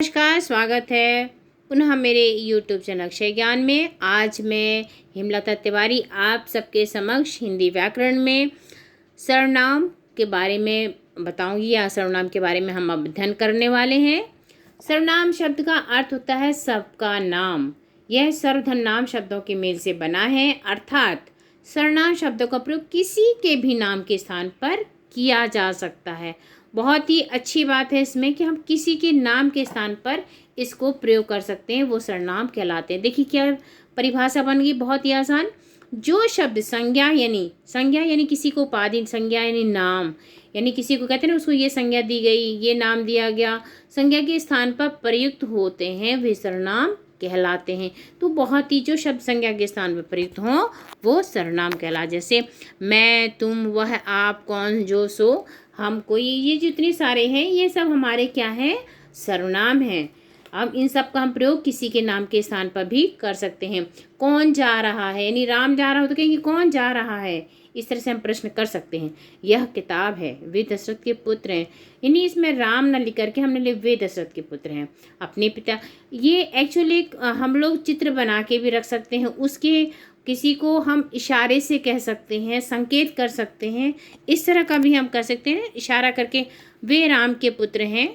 नमस्कार, स्वागत है पुनः मेरे YouTube चैनल अक्षय ज्ञान में। आज मैं हेमलता तिवारी आप सबके समक्ष हिंदी व्याकरण में सर्वनाम के बारे में बताऊंगी या सर्वनाम के बारे में हम अध्ययन करने वाले हैं। सर्वनाम शब्द का अर्थ होता है सबका नाम। यह सर्वधर्म नाम शब्दों के मेल से बना है, अर्थात सर्वनाम शब्दों का प्रयोग किसी के भी नाम के स्थान पर किया जा सकता है। बहुत ही अच्छी बात है इसमें कि हम किसी के नाम के स्थान पर इसको प्रयोग कर सकते हैं, वो सर्वनाम कहलाते हैं। देखिए क्या परिभाषा बन गई, बहुत ही आसान। जो शब्द संज्ञा यानी किसी को उपाधि, संज्ञा यानी नाम, यानी किसी को कहते हैं ना, उसको ये संज्ञा दी गई, ये नाम दिया गया, संज्ञा के स्थान पर प्रयुक्त होते हैं वे सर्वनाम कहलाते हैं। तो बहुत ही जो शब्द संज्ञा के स्थान पर प्रयुक्त हों वो सर्वनाम कहलाते। जैसे मैं, तुम, वह, आप, कौन, जो, सो, हम, कोई, ये जितने सारे हैं ये सब हमारे क्या हैं, सर्वनाम हैं। अब इन सब का हम प्रयोग किसी के नाम के स्थान पर भी कर सकते हैं। कौन जा रहा है, यानी राम जा रहा हो तो कहेंगे कौन जा रहा है, इस तरह से हम प्रश्न कर सकते हैं। यह किताब है, वे दशरथ के पुत्र हैं, यानी इसमें राम न लिख करके हमने लिख वे दशरथ के पुत्र हैं, अपने पिता। ये एक्चुअली हम लोग चित्र बना के भी रख सकते हैं, उसके किसी को हम इशारे से कह सकते हैं, संकेत कर सकते हैं, इस तरह का भी हम कर सकते हैं। इशारा करके वे राम के पुत्र हैं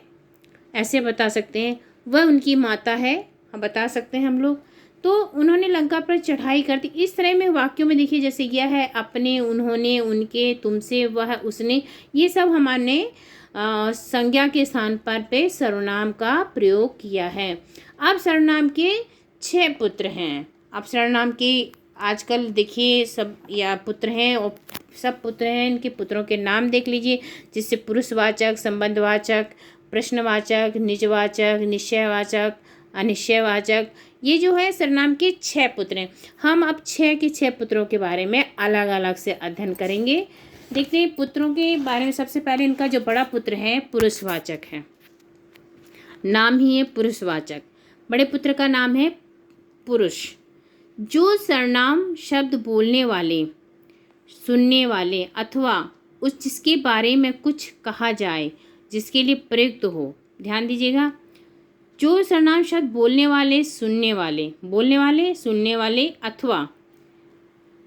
ऐसे बता सकते हैं, वह उनकी माता है हम बता सकते हैं हम लोग। तो उन्होंने लंका पर चढ़ाई कर दी, इस तरह में वाक्यों में देखिए, जैसे यह है, अपने, उन्होंने, उनके, तुमसे, वह, उसने, ये सब हमारे संज्ञा के स्थान पर पे सर्वनाम का प्रयोग किया है। अब सर्वनाम के 6 पुत्र हैं। अब सर्वनाम के आजकल देखिए सब या पुत्र हैं और सब पुत्र हैं, इनके पुत्रों के नाम देख लीजिए, जिससे पुरुषवाचक, संबंधवाचक, प्रश्नवाचक, निजवाचक, निश्चयवाचक, अनिश्चयवाचक, ये जो है सर्वनाम के 6 पुत्र हैं। हम अब 6 के 6 पुत्रों के बारे में अलग अलग से अध्ययन करेंगे। देखते हैं पुत्रों के बारे में। सबसे पहले इनका जो बड़ा पुत्र है पुरुषवाचक है, नाम ही है पुरुषवाचक। बड़े पुत्र का नाम है पुरुष। जो सर्वनाम शब्द बोलने वाले, सुनने वाले अथवा उस जिसके बारे में कुछ कहा जाए, जिसके लिए प्रयुक्त हो, ध्यान दीजिएगा, जो सर्वनाम शब्द बोलने वाले, सुनने वाले अथवा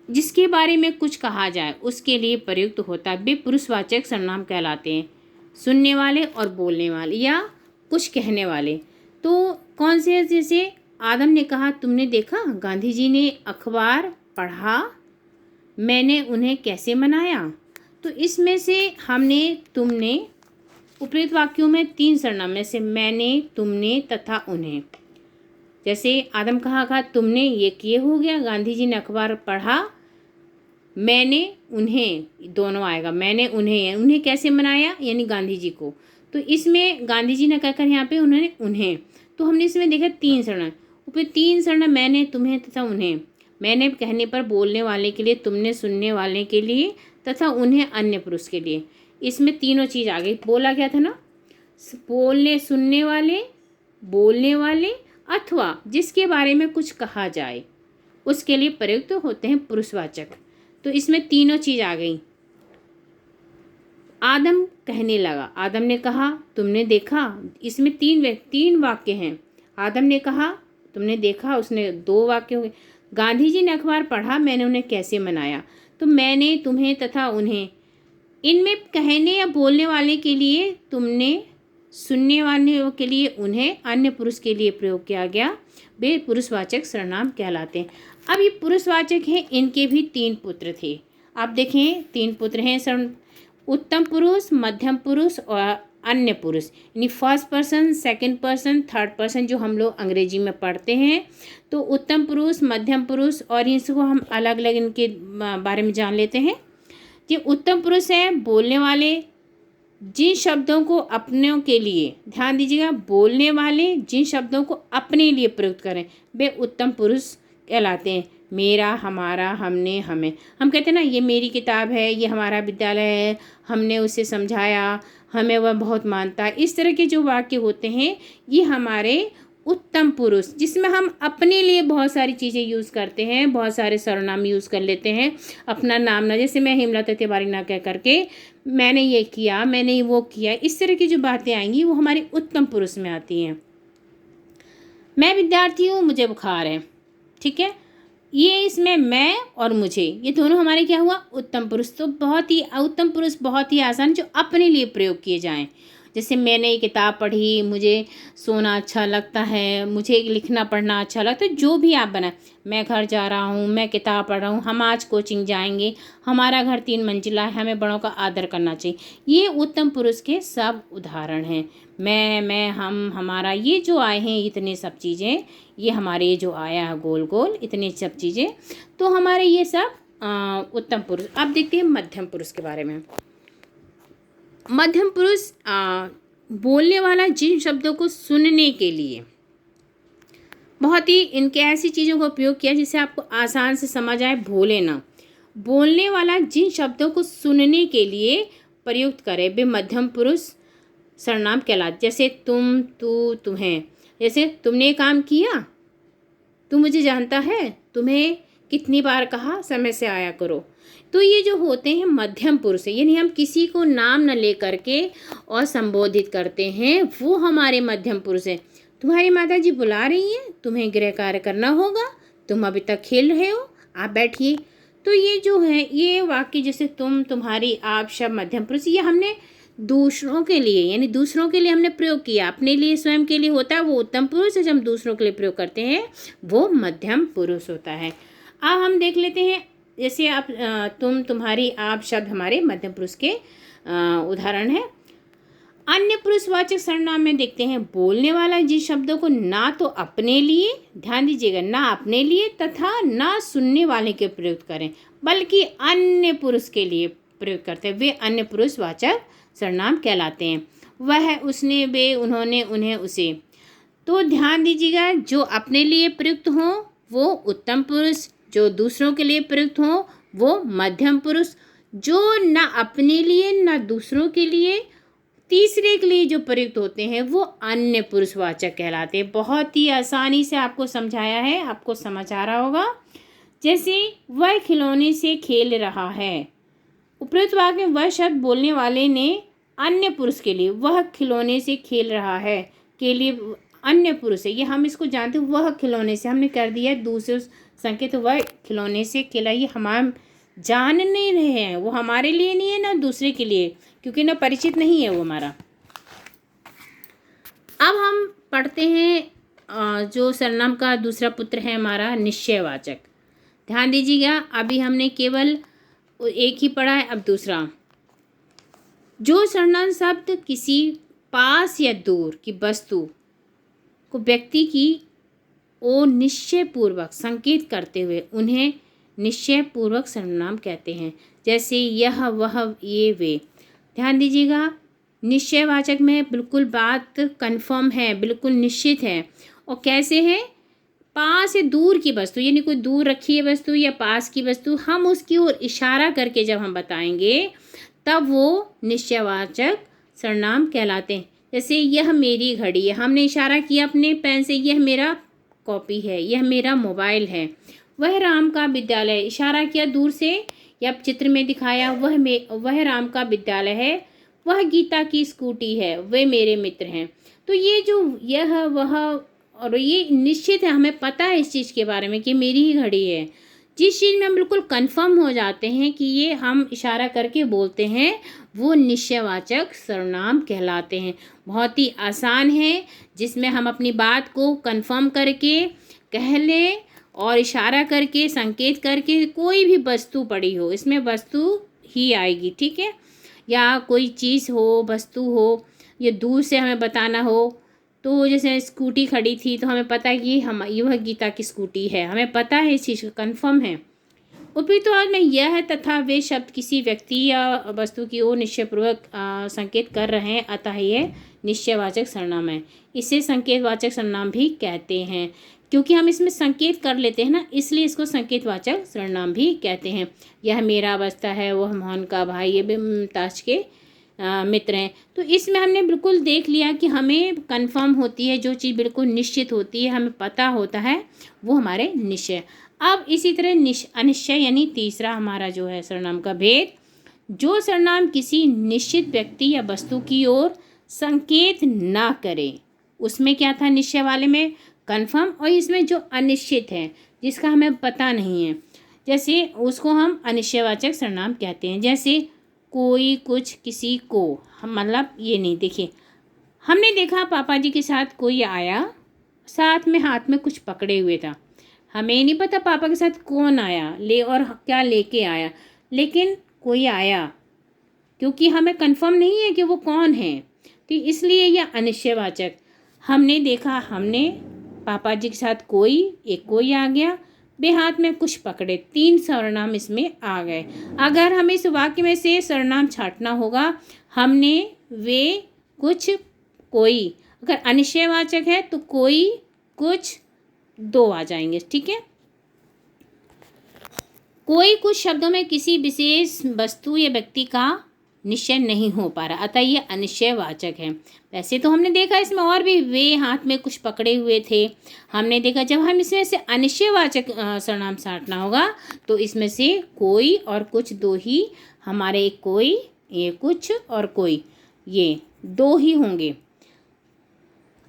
जिसके बारे में कुछ कहा जाए उसके लिए प्रयुक्त होता है, वे पुरुषवाचक सर्वनाम कहलाते हैं। सुनने वाले और बोलने वाले या कुछ कहने वाले। तो कौन से, जैसे आदम ने कहा तुमने देखा, गांधी जी ने अखबार पढ़ा, मैंने उन्हें कैसे मनाया। तो इसमें से हमने, तुमने, उपयुक्त वाक्यों में 3 सर्वनाम में से मैंने, तुमने तथा उन्हें। जैसे आदम कहा तुमने, ये किए हो गया, गांधी जी ने अखबार पढ़ा, मैंने उन्हें, दोनों आएगा, मैंने उन्हें कैसे मनाया, यानी गांधी जी को। तो इसमें गांधी जी ने कहकर यहाँ पे उन्होंने, उन्हें, तो हमने इसमें देखा 3 सर्वनाम। फिर 3 सर्वनाम, मैंने, तुम्हें तथा उन्हें। मैंने कहने पर बोलने वाले के लिए, तुमने सुनने वाले के लिए तथा उन्हें अन्य पुरुष के लिए। इसमें तीनों चीज़ आ गई। बोला क्या था ना, बोलने, सुनने वाले, बोलने वाले अथवा जिसके बारे में कुछ कहा जाए उसके लिए प्रयुक्त होते हैं पुरुषवाचक। तो इसमें तीनों चीज़ आ गई। आदम कहने लगा, आदम ने कहा तुमने देखा, इसमें 3 वाक्य हैं। आदम ने कहा, तुमने देखा, उसने 2 वाक्य हो गए। गांधी जी ने अखबार पढ़ा, मैंने उन्हें कैसे मनाया। तो मैंने, तुम्हें तथा उन्हें, इनमें कहने या बोलने वाले के लिए तुमने, सुनने वाले के लिए उन्हें, अन्य पुरुष के लिए प्रयोग किया गया, वे पुरुषवाचक सर्वनाम कहलाते हैं। अब ये पुरुषवाचक हैं, इनके भी 3 पुत्र थे। आप देखें 3 पुत्र हैं, उत्तम पुरुष, मध्यम पुरुष और अन्य पुरुष, यानी first person, second person, third person, जो हम लोग अंग्रेजी में पढ़ते हैं। तो उत्तम पुरुष, मध्यम पुरुष और इसको हम अलग अलग इनके बारे में जान लेते हैं। ये उत्तम पुरुष हैं, बोलने वाले, जिन शब्दों को अपनों के लिए, ध्यान दीजिएगा, बोलने वाले जिन शब्दों को अपने लिए प्रयुक्त करें वे उत्तम पुरुष कहलाते हैं। मेरा, हमारा, हमने, हमें। हम कहते हैं ना, ये मेरी किताब है, ये हमारा विद्यालय है, हमने उसे समझाया, हमें वह बहुत मानता है। इस तरह के जो वाक्य होते हैं ये हमारे उत्तम पुरुष, जिसमें हम अपने लिए बहुत सारी चीज़ें यूज़ करते हैं, बहुत सारे सर्वनाम यूज़ कर लेते हैं अपना नाम ना, जैसे मैं हेमलता तिवारी ना कह करके मैंने ये किया, मैंने वो किया, इस तरह की जो बातें आएंगी वो हमारे उत्तम पुरुष में आती हैं। मैं विद्यार्थी हूँ, मुझे बुखार है। ठीक है, ये इसमें मैं और मुझे, ये दोनों हमारे क्या हुआ, उत्तम पुरुष। तो बहुत ही उत्तम पुरुष बहुत ही आसान, जो अपने लिए प्रयोग किए जाएं। जैसे मैंने ये किताब पढ़ी, मुझे सोना अच्छा लगता है, मुझे लिखना पढ़ना अच्छा लगता है, जो भी आप बनाए। मैं घर जा रहा हूँ, मैं किताब पढ़ रहा हूँ, हम आज कोचिंग जाएंगे, हमारा घर 3 मंजिला है, हमें बड़ों का आदर करना चाहिए। ये उत्तम पुरुष के सब उदाहरण हैं। मैं, हम, हमारा, ये जो आए हैं इतने सब चीज़ें, ये हमारे जो आया है गोल गोल इतने सब चीज़ें, तो हमारे ये सब उत्तम पुरुष। अब देखते हैं मध्यम पुरुष के बारे में। मध्यम पुरुष बोलने वाला जिन शब्दों को सुनने के लिए, बहुत ही इनके ऐसी चीज़ों का उपयोग किया जिससे आपको आसान से समझ आए, भूले ना। बोलने वाला जिन शब्दों को सुनने के लिए प्रयुक्त करे वे मध्यम पुरुष सर्वनाम कहलाते। जैसे तुम, तू, तुम्हें। जैसे तुमने काम किया, तू मुझे जानता है, तुम्हें कितनी बार कहा समय से आया करो। तो ये जो होते हैं मध्यम पुरुष है, यानी हम किसी को नाम न ले करके और संबोधित करते हैं, वो हमारे मध्यम पुरुष हैं। तुम्हारी माता जी बुला रही हैं, तुम्हें गृह कार्य करना होगा, तुम अभी तक खेल रहे हो, आप बैठिए। तो ये जो है, ये वाक्य जैसे तुम, तुम्हारी, आप, सब मध्यम पुरुष, ये हमने दूसरों के लिए, यानी दूसरों के लिए हमने प्रयोग किया। अपने लिए, स्वयं के लिए होता है वो उत्तम पुरुष है, जब हम दूसरों के लिए प्रयोग करते हैं वो मध्यम पुरुष होता है। अब हम देख लेते हैं, जैसे आप तुम, तुम्हारी, आप शब्द हमारे मध्यम पुरुष के उदाहरण है। अन्य पुरुषवाचक सर्वनाम में देखते हैं, बोलने वाला जिन शब्दों को ना तो अपने लिए, ध्यान दीजिएगा, ना अपने लिए तथा ना सुनने वाले के प्रयुक्त करें, बल्कि अन्य पुरुष के लिए प्रयोग करते हैं, वे अन्य पुरुषवाचक सर्वनाम कहलाते हैं। वह, उसने, वे, उन्होंने, उन्हें, उसे। तो ध्यान दीजिएगा, जो अपने लिए प्रयुक्त हों वो उत्तम पुरुष, जो दूसरों के लिए प्रयुक्त हों वो मध्यम पुरुष, जो ना अपने लिए ना दूसरों के लिए, तीसरे के लिए जो प्रयुक्त होते हैं वो अन्य पुरुषवाचक कहलाते हैं। बहुत ही आसानी से आपको समझाया है, आपको समझ आ रहा होगा। जैसे वह खिलौने से खेल रहा है, उपरोक्त वाक्य में वह शब्द बोलने वाले ने अन्य पुरुष के लिए, वह खिलौने से खेल रहा है के लिए अन्य पुरुष है, ये हम इसको जानते हैं। वह खिलौने से हमने कर दिया दूसरे संकेत, तो वह खिलौने से खेला, ये हम जान नहीं रहे हैं, वो हमारे लिए नहीं है ना दूसरे के लिए, क्योंकि ना परिचित नहीं है वो हमारा। अब हम पढ़ते हैं जो सर्वनाम का दूसरा पुत्र है हमारा निश्चयवाचक। ध्यान दीजिएगा, अभी हमने केवल एक ही पढ़ा है, अब दूसरा। जो सर्वनाम शब्द किसी पास या दूर की वस्तु को व्यक्ति की ओर निश्चयपूर्वक संकेत करते हुए उन्हें निश्चयपूर्वक सर्वनाम कहते हैं। जैसे यह, वह, ये, वे। ध्यान दीजिएगा, निश्चयवाचक में बिल्कुल बात कन्फर्म है, बिल्कुल निश्चित है। और कैसे है, पास या दूर की वस्तु, यानी कोई दूर रखी है वस्तु या पास की वस्तु, हम उसकी ओर इशारा करके जब हम बताएंगे तब वो निश्चयवाचक सर्वनाम कहलाते हैं। जैसे यह मेरी घड़ी है, हमने इशारा किया अपने पेन से, यह मेरा कॉपी है, यह मेरा मोबाइल है। वह राम का विद्यालय, इशारा किया दूर से या चित्र में दिखाया, वह राम का विद्यालय है। वह गीता की स्कूटी है, वे मेरे मित्र हैं। तो ये जो यह, वह और ये निश्चित है, हमें पता है इस चीज़ के बारे में कि मेरी ही घड़ी है। जिस चीज़ में हम बिल्कुल कंफर्म हो जाते हैं कि ये हम इशारा करके बोलते हैं वो निश्चयवाचक सर्वनाम कहलाते हैं। बहुत ही आसान है, जिसमें हम अपनी बात को कंफर्म करके कह लें और इशारा करके संकेत करके, कोई भी वस्तु पड़ी हो इसमें वस्तु ही आएगी, ठीक है, या कोई चीज़ हो, वस्तु हो, या दूर से हमें बताना हो। तो जैसे स्कूटी खड़ी थी तो हमें पता है कि हम यह गीता की स्कूटी है, हमें पता है इस चीज़ का, कन्फर्म है। उपयुक्त वाक्य में यह तथा वे शब्द किसी व्यक्ति या वस्तु की ओर निश्चयपूर्वक संकेत कर रहे हैं, अतः यह निश्चयवाचक सर्वनाम है। इसे संकेतवाचक सर्वनाम भी कहते हैं, क्योंकि हम इसमें संकेत कर लेते हैं ना, इसलिए इसको संकेतवाचक सर्वनाम भी कहते हैं। यह मेरा अवस्था है, वह मोहन का भाई, ये भी मुमताज के मित्र हैं। तो इसमें हमने बिल्कुल देख लिया कि हमें कंफर्म होती है जो चीज़, बिल्कुल निश्चित होती है, हमें पता होता है, वो हमारे निश्चय। अब इसी तरह अनिश्चय यानी तीसरा हमारा जो है सर्वनाम का भेद, जो सर्वनाम किसी निश्चित व्यक्ति या वस्तु की ओर संकेत ना करे, उसमें क्या था निश्चय वाले में, कन्फर्म, और इसमें जो अनिश्चित है जिसका हमें पता नहीं है, जैसे उसको हम अनिश्चयवाचक सर्वनाम कहते हैं। जैसे कोई, कुछ, किसी, को, हम मतलब ये नहीं। देखिए, हमने देखा पापा जी के साथ कोई आया, साथ में हाथ में कुछ पकड़े हुए था। हमें नहीं पता पापा के साथ कौन आया ले और क्या लेके आया, लेकिन कोई आया, क्योंकि हमें कंफर्म नहीं है कि वो कौन है, तो इसलिए यह अनिश्चयवाचक। हमने देखा, हमने पापा जी के साथ कोई, एक कोई आ गया, वे हाथ में कुछ पकड़े, 3 सर्वनाम इसमें आ गए। अगर हमें इस वाक्य में से सर्वनाम छांटना होगा, हमने, वे, कुछ, कोई। अगर अनिश्चयवाचक है तो कोई, कुछ, 2 आ जाएंगे। ठीक है। कोई कुछ शब्दों में किसी विशेष वस्तु या व्यक्ति का निश्चय नहीं हो पा रहा, अतः ये अनिश्चयवाचक है। वैसे तो हमने देखा इसमें और भी, वे हाथ में कुछ पकड़े हुए थे। हमने देखा जब हम इसमें से अनिश्चयवाचक सर्वनाम छांटना होगा तो इसमें से कोई और कुछ 2 ही हमारे, कोई, ये कुछ और कोई, ये 2 ही होंगे।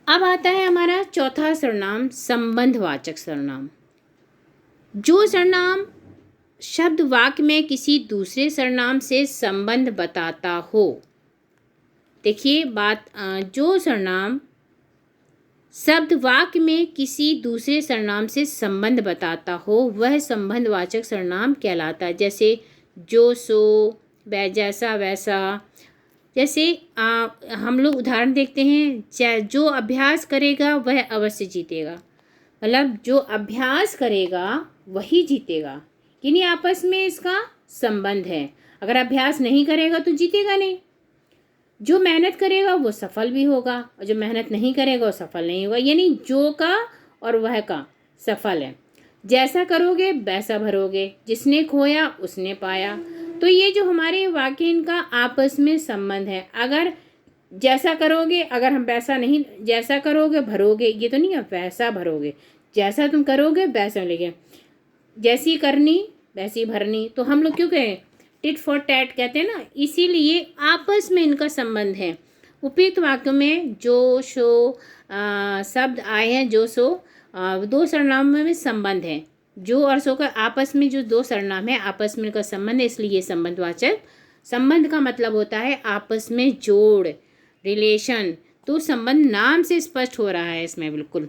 अब आता है हमारा चौथा सर्वनाम, संबंधवाचक सर्वनाम। जो सर्वनाम शब्द वाक्य में किसी दूसरे सर्वनाम से संबंध बताता हो। देखिए बात, जो सर्वनाम शब्द वाक्य में किसी दूसरे सर्वनाम से संबंध बताता हो वह संबंधवाचक सर्वनाम कहलाता है। जैसे जो, सो, वह, जैसा, वैसा। जैसे हम लोग उदाहरण देखते हैं, जो अभ्यास करेगा वह अवश्य जीतेगा, मतलब जो अभ्यास करेगा वही जीतेगा, यानी आपस में इसका संबंध है। अगर अभ्यास नहीं करेगा तो जीतेगा नहीं। जो मेहनत करेगा वो सफल भी होगा, और जो मेहनत नहीं करेगा वो सफल नहीं होगा, यानी जो का और वह का सफल है। जैसा करोगे वैसा भरोगे, जिसने खोया उसने पाया। तो ये जो हमारे वाक्य, इनका आपस में संबंध है। अगर जैसा करोगे, अगर हम वैसा नहीं, जैसा करोगे भरोगे, ये तो नहीं है, वैसा भरोगे, जैसा तुम करोगे वैसा मिलेगा, जैसी करनी वैसी भरनी। तो हम लोग क्यों कहें, टिट फॉर टैट कहते हैं ना, इसीलिए आपस में इनका संबंध है। उपयुक्त वाक्यों में जो, सो शब्द आए हैं, जो, सो 2 सर्वनामों में संबंध है। जो और सो का आपस में जो 2 सर्वनाम है, आपस में इनका संबंध है, इसलिए ये संबंधवाचक। संबंध का मतलब होता है आपस में जोड़, रिलेशन। तो संबंध नाम से स्पष्ट हो रहा है इसमें बिल्कुल।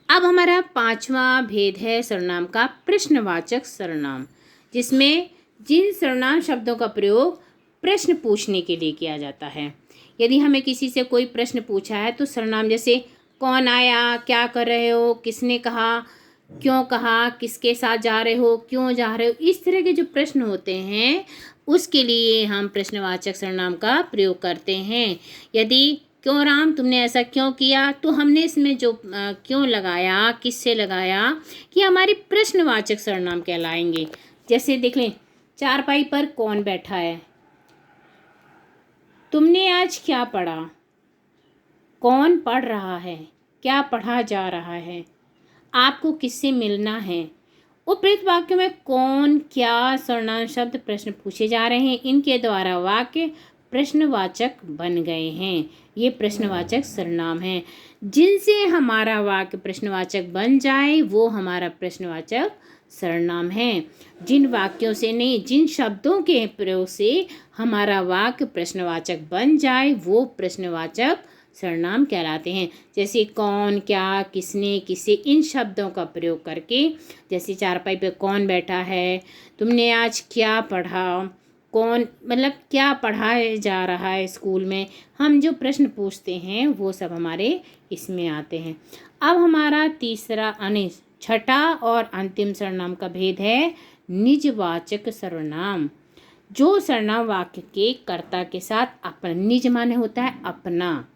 अब हमारा 5वां भेद है सर्वनाम का प्रश्नवाचक सर्वनाम, जिसमें जिन सर्वनाम शब्दों का प्रयोग प्रश्न पूछने के लिए किया जाता है। यदि हमें किसी से कोई प्रश्न पूछा है तो सर्वनाम जैसे कौन आया, क्या कर रहे हो, किसने कहा, क्यों कहा, किसके साथ जा रहे हो, क्यों जा रहे हो, इस तरह के जो प्रश्न होते हैं उसके लिए हम प्रश्नवाचक सर्वनाम का प्रयोग करते हैं। यदि क्यों राम तुमने ऐसा क्यों किया, तो हमने इसमें जो क्यों लगाया, किससे लगाया, कि हमारे प्रश्नवाचक सर्वनाम कहलाएंगे। जैसे देख लें, चारपाई पर कौन बैठा है, तुमने आज क्या पढ़ा, कौन पढ़ रहा है, क्या पढ़ा जा रहा है, आपको किससे मिलना है। उपयुक्त वाक्यों में कौन, क्या सर्वनाम शब्द प्रश्न पूछे जा रहे हैं, इनके द्वारा वाक्य प्रश्नवाचक बन गए हैं। ये प्रश्नवाचक सर्वनाम हैं। जिनसे हमारा वाक्य प्रश्नवाचक बन जाए वो हमारा प्रश्नवाचक सर्वनाम है। जिन वाक्यों से नहीं, जिन शब्दों के प्रयोग से हमारा वाक्य प्रश्नवाचक बन जाए वो प्रश्नवाचक सर्वनाम कहलाते हैं। जैसे कौन, क्या, किसने, किसे, इन शब्दों का प्रयोग करके, जैसे चारपाई पे कौन बैठा है, तुमने आज क्या पढ़ा, कौन मतलब क्या पढ़ाया जा रहा है स्कूल में, हम जो प्रश्न पूछते हैं वो सब हमारे इसमें आते हैं। अब हमारा तीसरा छठा और अंतिम सर्वनाम का भेद है निजवाचक सर्वनाम। जो सर्वनाम वाक्य के कर्ता के साथ अपना, निज माने होता है अपना,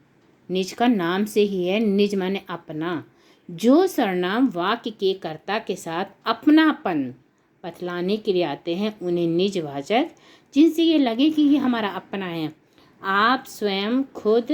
निज का नाम से ही है, निज माने अपना। जो सर्वनाम वाक्य के कर्ता के साथ अपनापन बतलाने के लिए आते हैं उन्हें निजवाचक, जिनसे ये लगे कि ये हमारा अपना है। आप, स्वयं, खुद,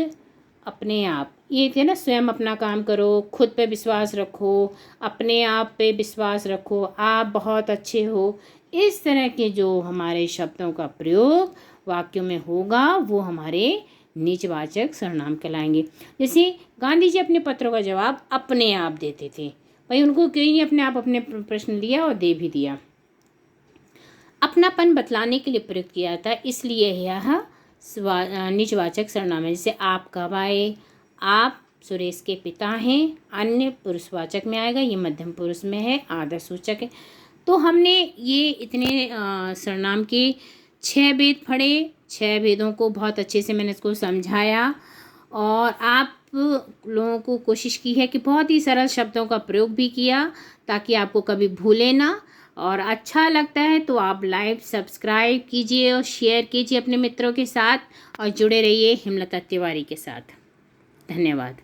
अपने आप, ये थे ना, स्वयं अपना काम करो, खुद पे विश्वास रखो, अपने आप पे विश्वास रखो, आप बहुत अच्छे हो। इस तरह के जो हमारे शब्दों का प्रयोग वाक्यों में होगा वो हमारे निजवाचक सर्वनाम कहलाएंगे। जैसे गांधी जी अपने पत्रों का जवाब अपने आप देते थे, भाई उनको कोई नहीं अपने आप अपने प्रश्न लिया और दे भी दिया। अपनापन बतलाने के लिए प्रयुक्त किया था, इसलिए यह निजवाचक सर्वनाम है। जैसे आप कब आए, आप सुरेश के पिता हैं, अन्य पुरुषवाचक में आएगा, ये मध्यम पुरुष में है, आदर्शसूचक है। तो हमने ये इतने सर्वनाम के 6 भेद पढ़े। 6 भेदों को बहुत अच्छे से मैंने इसको समझाया और आप लोगों को कोशिश की है कि बहुत ही सरल शब्दों का प्रयोग भी किया ताकि आपको कभी भूले ना। और अच्छा लगता है तो आप लाइक सब्सक्राइब कीजिए और शेयर कीजिए अपने मित्रों के साथ और जुड़े रहिए हेमलता तिवारी के साथ। धन्यवाद।